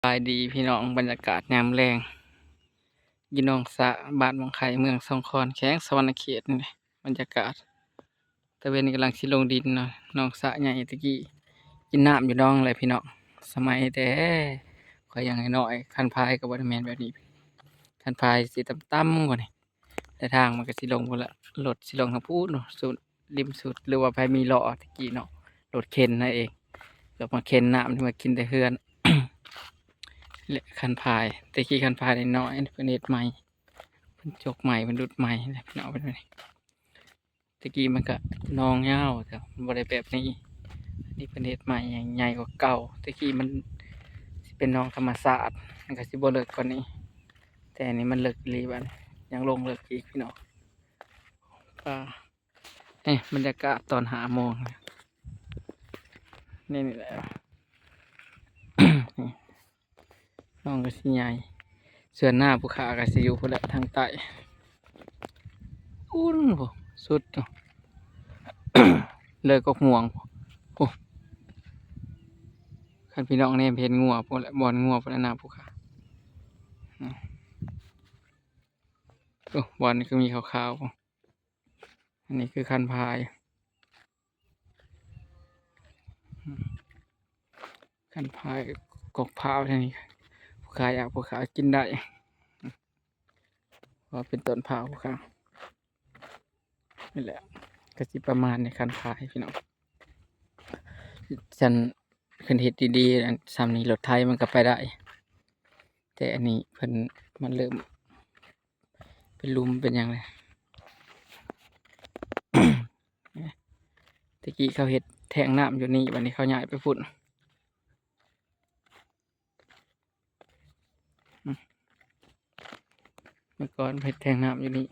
สบายดีพี่น้องบรรยากาศยามแลงอยู่หนองสะบ้านหนองไข่เมืองสองคอนแขวงสะหวรรณเขตนี่บรรยากาศตะเวนกำลังสิลงดินเนาะหนองสะใหญ่ตะกี้กินน้ำอยู่น้องเลยพี่น้องสมัยแต่ข่อยยังน้อยคันพายก็บ่ได้แม่นแบบนี้คันพายสิต่ำๆกว่านี้แต่ทางมันก็สิลงพุ่นละรถสิลงทางพูนเนาะสุดริมสุดหรือว่าไผมีล้อตะกี้เนาะรถเข็นนั่นเองก็มาเข็นน้ำที่มากินแต่เฮือน และคันพายแต่ขี้คันพายน้อยๆเพิ่นเฮ็ดใหม่เพิ่นจกใหม่เพิ่นดุดใหม่แหละพี่น้องเป็นไงตะกี้มันก็นองยาวแต่บ่ได้แบบนี้อันนี้เพิ่นเฮ็ดใหม่ใหญ่กว่าเก่าตะกี้มันสิเป็นหนองธรรมชาติมันก็สิบ่เลิกกว่านี้แต่อันนี้มันเลิกอีหลีบัดนี้ยังลงเลิกอีกพี่น้องก็นี่บรรยากาศตอน5 โมงนี่แหละ น้องก็สิใหญ่ส่วนหน้าภูเขาก็สิอยู่พุ่นแหละทางใต้อุ้นโหสุดเนาะ เลยกกม่วงโอ้คันพี่น้องเนี่ยเห็นงัวพุ่นแหละบ่อนงัวพุ่นแหละหน้าภูเขาโอ้บ่อนนี่คือมีขาวๆอันนี้คือคันพายคันพายกกพร้าวเท่านี้ภูเขาอยากภูเขากินได้เพราะเป็นต้นพร้าวภูเขานี่แหละก็สิประมาณในคันพายพี่น้องฉันขึ้นเฮ็ดดีๆอันซ้ำนี้รถไทยมันก็ไปได้แต่อันนี้เพิ่นมันเริ่มเป็นหลุมเป็นหยังเลยตะกี้เขาเฮ็ดแทงน้ำอยู่นี่วันนี้เขาย้ายไปพุ่นเมื่อก่อนเฮ็ดแทงน้ำอยู่นี่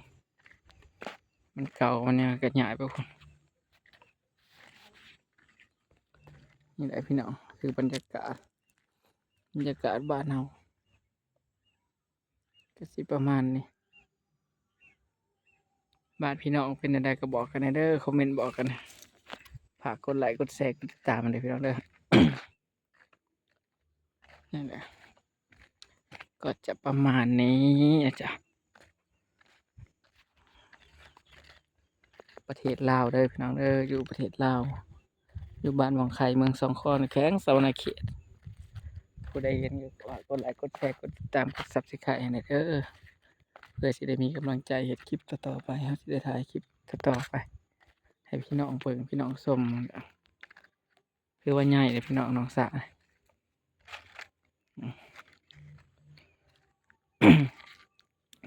มันเก่ามันเนี่ยก็ย้ายไปพุ่นนี่แหละพี่น้องคือบรรยากาศบ้านเฮาก็สิประมาณนี้บ้านพี่น้องเป็นจั่งใดก็บอกกันเด้อคอมเมนต์บอกกันฝากกดไลค์กดแชร์กดติดตามมันเลยพี่น้องเด้อ นี่แหละก็จะประมาณนี้นะจ๊ะประเทศลาวเด้อพี่น้องเด้ออยู่ประเทศลาวอยู่บ้านวังไข่เมืองสองคอนแขวงสะหวรรณเขตผู้ใดเห็นอยู่ฝากกดไลค์กดแชร์กดติดตามกด Subscribe ให้หน่อยเด้อเพื่อสิได้มีกำลังใจเฮ็ดคลิปต่อๆไปเฮาสิได้ถ่ายคลิปต่อๆไปให้พี่น้องเบิ่งพี่น้องชมคือว่าใหญ่เลยพี่น้องน้องสะ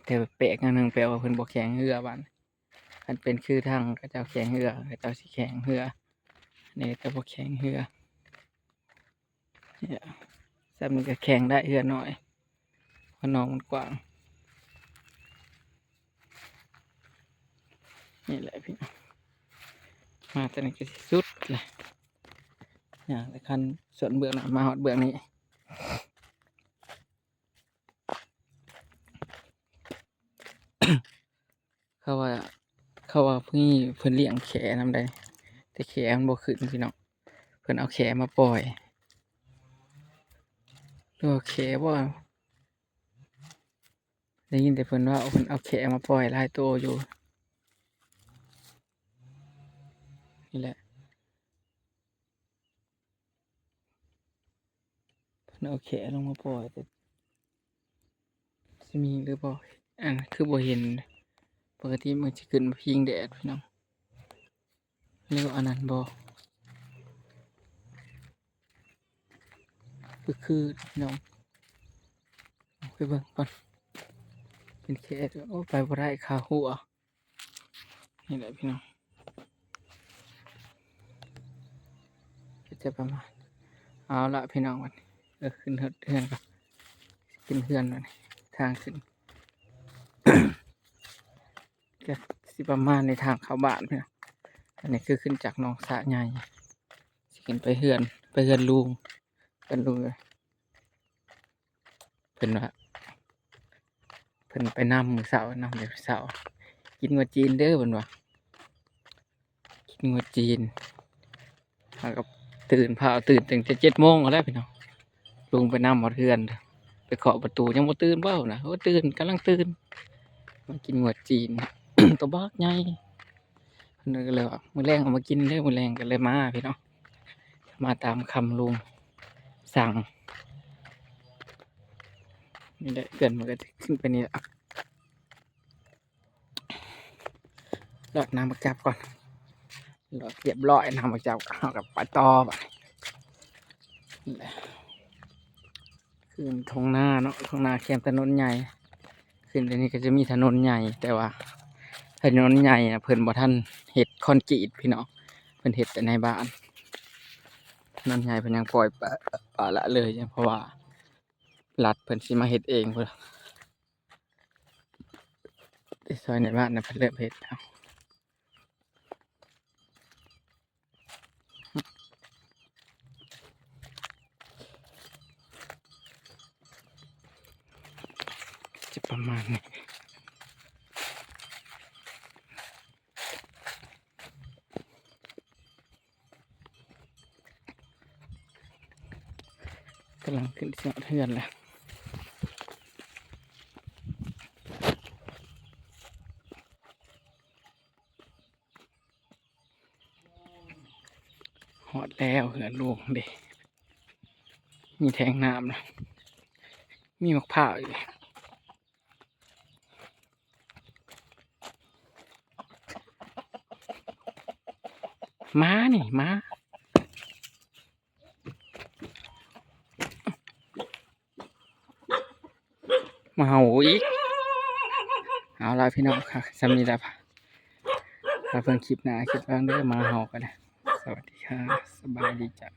แต่แปลกอันหนึงแปลว่าเพิ่นบ่แข็งเรือบ้านอันเป็นคือทางเขาเจ้าแข็งเรือเขาเจ้าสิแข็งเรือนี่แต่บ่แข็งเรือเนี่ยซ้ำนี่ก็แข็งได้เรือน้อยเพราะน้องมันกว้างนี่แหละพี่น้องมาแต่นี่ก็สิสุดเลยอย่างละคันส่วนเบื้องหน้ามาฮอดเบื้องนี้ เขาว่าเพิ่นเลี้ยงแขนำได้แต่แขมันบ่ขึ้นพี่น้องเพิ่นเอาแขมาปล่อยหรือว่าแขบ่ได้ยินแต่เพิ่นว่าเพิ่นเอาแขมาปล่อยหลายตัวอยู่นี่แหละเพิ่นเอาแขลงมาปล่อยแต่สิมีหรือบ่อันคือบ่เห็นปกติมันสิขึ้นมาพิงแดดพี่น้องหรือว่าอันนั้นบ่คือพี่น้องเอาไปเบิ่งก่อนเป็นแขโอ้ไปบ่ได้ขาหัวนี่แหละพี่น้องก็จะประมาณเอาละพี่น้องวันนี้ขึ้นเฮือนก่อนขึ้นเฮือนวันนี้ทางขึ้น ก็สิประมาณในทางเข้าบ้านพี่น้องอันนี้คือขึ้นจากหนองสะใหญ่สิขึ้นไปเฮือนลุงเลยเพิ่นว่าเพิ่นไปนำมื้อเช้านำเดี๋ยวเช้ากินงัวจีนเด้อเพิ่นว่ากินงัวจีนแล้วก็ตื่นตั้งแต่7 โมงแล้วพี่น้อง ลุงไปนำหมดเทือนไปเคาะประตูยังบ่ตื่นเบ้านะโอ้ตื่นกำลังตื่นมากินหวดจีน ตัวบักใหญ่เพิ่นก็เลยว่ามื้อแรงเอามากินเด้อมื้อแรงก็เลยมาพี่น้องมาตามคำลุงสั่งนี่แหละเกินมันก็จะขึ้นไปนี่แหละรดน้ำบักจับก่อนรดเรียบร้อยน้ำบักจับเอากับปลาตอไปนี่แหละขึ้นทงหน้าเนาะทงหน้าแคมถนนใหญ่ขึ้นตรงนี้ก็จะมีถนนใหญ่แต่ว่าถนนใหญ่นะเพิ่นบ่ทันเฮ็ดคอนกรีตพี่น้องเพิ่นเฮ็ดแต่ในบ้านถนนใหญ่เพิ่นยังปล่อยปละละเลยเพราะว่ารัฐเพิ่นสิมาเฮ็ดเองเพิ่นแต่ซอยในบ้านน่ะเพิ่นเริ่มเฮ็ดแล้วจะประมาณนี้กำลังขึ้นเสียงเทือนแล้วฮอดแล้วเหือนลูกเด้มีแทงน้ำนะมีมะพร้าวอีกม้านี่ม้ามาเห่าอีกเอาล่ะพี่น้องค่ะสำนีแล้วถ้าเพิ่งคลิปหน้าคลิปหลังเด้อมาเห่ากันนะสวัสดีค่ะสบายดีจ้ะ